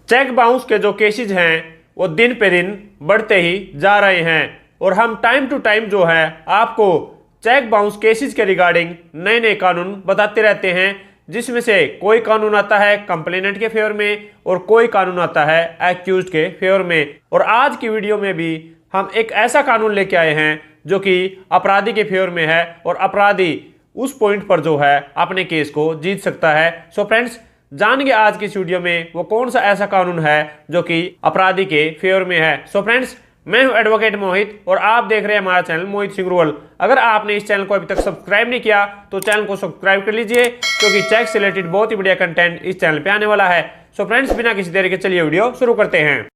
Cheque bounce के जो cases हैं वो दिन पे दिन बढ़ते ही जा रहे हैं और हम टाइम टू टाइम जो है आपको चेक बाउंस केसेज के रिगार्डिंग नए नए कानून बताते रहते हैं, जिसमें से कोई कानून आता है कंप्लेनेंट के फेवर में और कोई कानून आता है एक्यूज्ड के फेवर में। और आज की वीडियो में भी हम एक ऐसा कानून लेके आए हैं जो कि अपराधी के फेवर में है और अपराधी उस पॉइंट पर जो है अपने केस को जीत सकता है। सो फ्रेंड्स, जानेंगे आज की इस वीडियो में वो कौन सा ऐसा कानून है जो कि अपराधी के फेवर में है। सो फ्रेंड्स, मैं हूं एडवोकेट मोहित और आप देख रहे हैं हमारा चैनल मोहित सिंह ग्रोवर। अगर आपने इस चैनल को अभी तक सब्सक्राइब नहीं किया तो चैनल को सब्सक्राइब कर लीजिए, क्योंकि चेक से रिलेटेड बहुत ही बढ़िया कंटेंट इस चैनल पे आने वाला है। सो फ्रेंड्स, बिना किसी देरी के चलिए वीडियो शुरू करते हैं।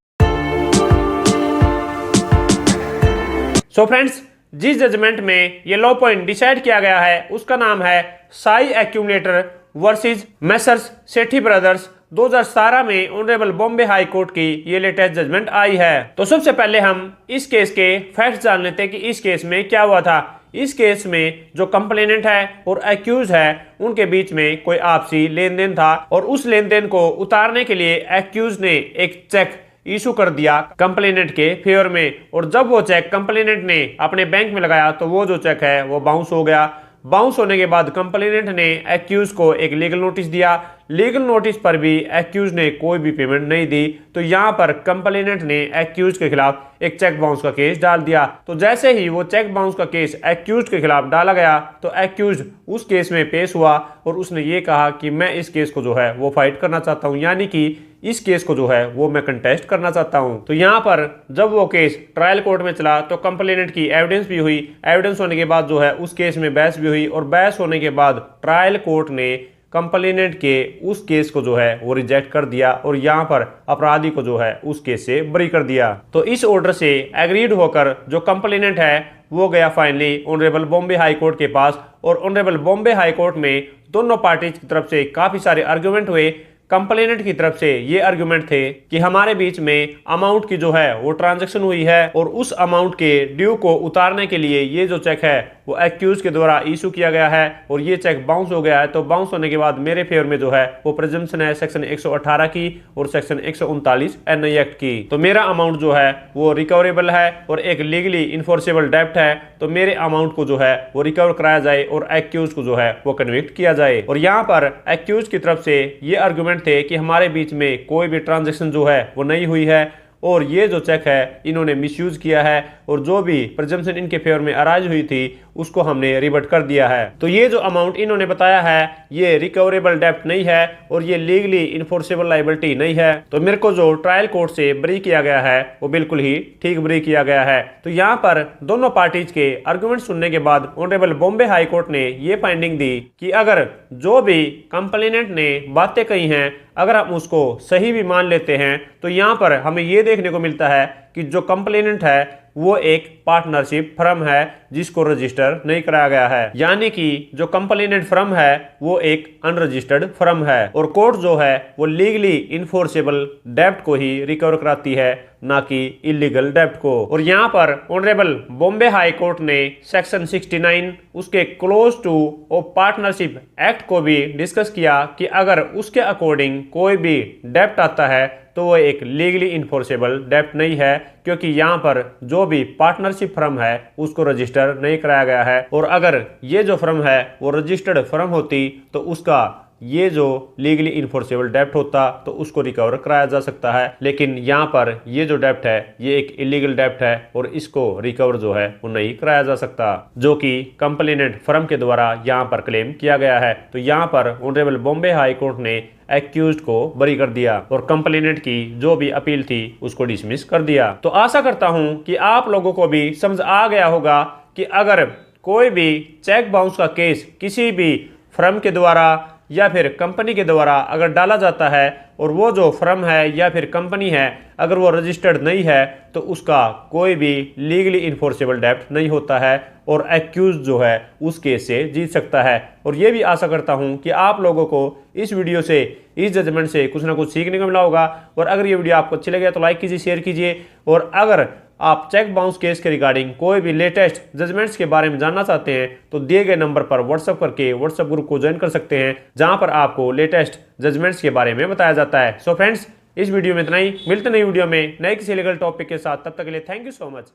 सो फ्रेंड्स, जिस जजमेंट में ये लॉ पॉइंट डिसाइड किया गया है उसका नाम है साई एक्यूमुलेटर वर्सेस मेसर्स सेठी ब्रदर्स। 2017 में ऑनरेबल बॉम्बे हाई कोर्ट की ये लेटेस्ट जजमेंट आई है। तो सबसे पहले हम इस केस के फैक्ट्स जान लेते हैं कि इस केस में क्या हुआ था। इस केस में जो कंप्लेनेंट है और एक्यूज है उनके बीच में कोई आपसी लेन देन था और उस लेन देन को उतारने के लिए एक्यूज ने एक चेक इशू कर दिया कंप्लेनेंट के फेवर में, और जब वो चेक कंप्लेनेंट ने अपने बैंक में लगाया तो वो जो चेक है वो बाउंस हो गया। बाउंस होने के बाद कंप्लेनेंट ने एक्यूज को एक लीगल नोटिस दिया। लीगल नोटिस पर भी एक्यूज ने कोई भी पेमेंट नहीं दी, तो यहाँ पर कंप्लेनेंट ने एक्यूज के खिलाफ एक चेक बाउंस का केस डाल दिया। तो जैसे ही वो चेक बाउंस का केस एक्यूज के खिलाफ डाला गया तो एक्यूज उस केस में पेश हुआ और उसने ये कहा कि मैं इस केस को जो है वो फाइट करना चाहता हूँ, यानी कि इस केस को जो है वो मैं कंटेस्ट करना चाहता हूं। तो यहाँ पर जब वो केस ट्रायल कोर्ट में चला तो कंप्लेनेंट की एविडेंस भी हुई। एविडेंस होने के बाद जो है उस केस में बहस भी हुई और बहस होने के बाद ट्रायल कोर्ट ने कंप्लेनेंट के उस केस को जो है वो रिजेक्ट कर दिया और यहाँ पर अपराधी को जो है उस केस से बरी कर दिया। तो इस ऑर्डर से एग्रीड होकर जो कंप्लेनेंट है वो गया finally honourable Bombay high court के पास, और ऑनरेबल बॉम्बे हाई कोर्ट में दोनों पार्टीज की तरफ से काफी सारे आर्ग्यूमेंट हुए। कंप्लेनेंट की तरफ से ये आर्गुमेंट थे कि हमारे बीच में अमाउंट की जो है वो ट्रांजैक्शन हुई है और उस अमाउंट के ड्यू को उतारने के लिए ये जो चेक है वो एक्यूज के द्वारा इशू किया गया है और ये चेक बाउंस हो गया है। तो बाउंस होने के बाद मेरे फेवर में जो है वो प्रिजम्पशन है सेक्शन 118 की और सेक्शन 139 एनआई एक्ट की। तो मेरा अमाउंट जो है वो रिकवरेबल है और एक लीगली इन्फोर्सेबल डेब्ट है, तो मेरे अमाउंट को जो है वो रिकवर कराया जाए और एक्यूज को जो है वो कन्विक्ट किया जाए। और यहाँ पर एक्यूज की तरफ से ये आर्गुमेंट थे कि हमारे बीच में कोई भी ट्रांजैक्शन जो है वो नहीं हुई है और ये जो चेक है इन्होंने मिसयूज किया है और जो भी प्रिजम्पशन इनके फेवर में अराइज हुई थी उसको हमने रिवर्ट कर दिया है। तो ये जो अमाउंट इन्होंने बताया है ये रिकवरेबल डेब्ट नहीं है और ये लीगली इन्फोर्सेबल लायबिलिटी नहीं है। तो मेरे को जो ट्रायल कोर्ट से बरी किया गया है वो बिल्कुल ही ठीक बरी किया गया है। तो यहाँ पर दोनों पार्टीज के आर्गुमेंट सुनने के बाद ऑनरेबल बॉम्बे हाई कोर्ट ने ये फाइंडिंग दी कि अगर जो भी कंप्लेनेंट ने बातें कही हैं अगर हम उसको सही भी मान लेते हैं तो यहाँ पर हमें ये देखने को मिलता है कि जो कंप्लेनेंट है वो एक पार्टनरशिप फर्म है जिसको रजिस्टर नहीं कराया गया है, यानी कि जो कंप्लेनेंट फर्म है वो एक अनरजिस्टर्ड फर्म है और कोर्ट जो है वो लीगली इन्फोर्सेबल डेब्ट को ही रिकवर कराती है, ना कि इलीगल डेब्ट को। और यहाँ पर ऑनरेबल बॉम्बे हाई कोर्ट ने सेक्शन 69 उसके close two of partnership act को भी डिस्कस किया कि अगर उसके अकॉर्डिंग कोई भी डेब्ट आता है तो वो एक लीगली इन्फोर्सेबल डेब्ट नहीं है, क्योंकि यहाँ पर जो भी पार्टनरशिप फर्म है उसको रजिस्टर नहीं कराया गया है। और अगर ये जो फर्म है वो रजिस्टर्ड फर्म होती तो उसका ये जो लीगली इन्फोर्सेबल डेब्ट होता तो उसको रिकवर कराया जा सकता है, लेकिन यहाँ पर ये जो डेब्ट है ये एक इलीगल डेब्ट है और इसको रिकवर जो है वो नहीं कराया जा सकता, जो कि कंप्लेनेंट फर्म के द्वारा यहाँ पर क्लेम किया गया है। तो यहाँ पर ऑनरेबल बॉम्बे हाई कोर्ट ने एक्यूज्ड को बरी कर दिया और कंप्लेनेंट की जो भी अपील थी उसको डिसमिस कर दिया। तो आशा करता हूं कि आप लोगों को भी समझ आ गया होगा कि अगर कोई भी चेक बाउंस का केस किसी भी फर्म के द्वारा या फिर कंपनी के द्वारा अगर डाला जाता है और वो जो फर्म है या फिर कंपनी है अगर वो रजिस्टर्ड नहीं है तो उसका कोई भी लीगली इन्फोर्सेबल डेब्ट नहीं होता है और एक्यूज जो है उस केस से जीत सकता है। और ये भी आशा करता हूं कि आप लोगों को इस वीडियो से इस जजमेंट से कुछ ना कुछ सीखने को मिला होगा। और अगर ये वीडियो आपको अच्छी लगे तो लाइक कीजिए, शेयर कीजिए, और अगर आप चेक बाउंस केस के रिगार्डिंग कोई भी लेटेस्ट जजमेंट्स के बारे में जानना चाहते हैं तो दिए गए नंबर पर व्हाट्सएप करके व्हाट्सएप ग्रुप को ज्वाइन कर सकते हैं, जहां पर आपको लेटेस्ट जजमेंट्स के बारे में बताया जाता है। सो फ्रेंड्स, इस वीडियो में इतना ही, मिलते नई वीडियो में नए किसी लीगल टॉपिक के साथ। तब तक के लिए thank you so much,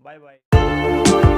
bye bye.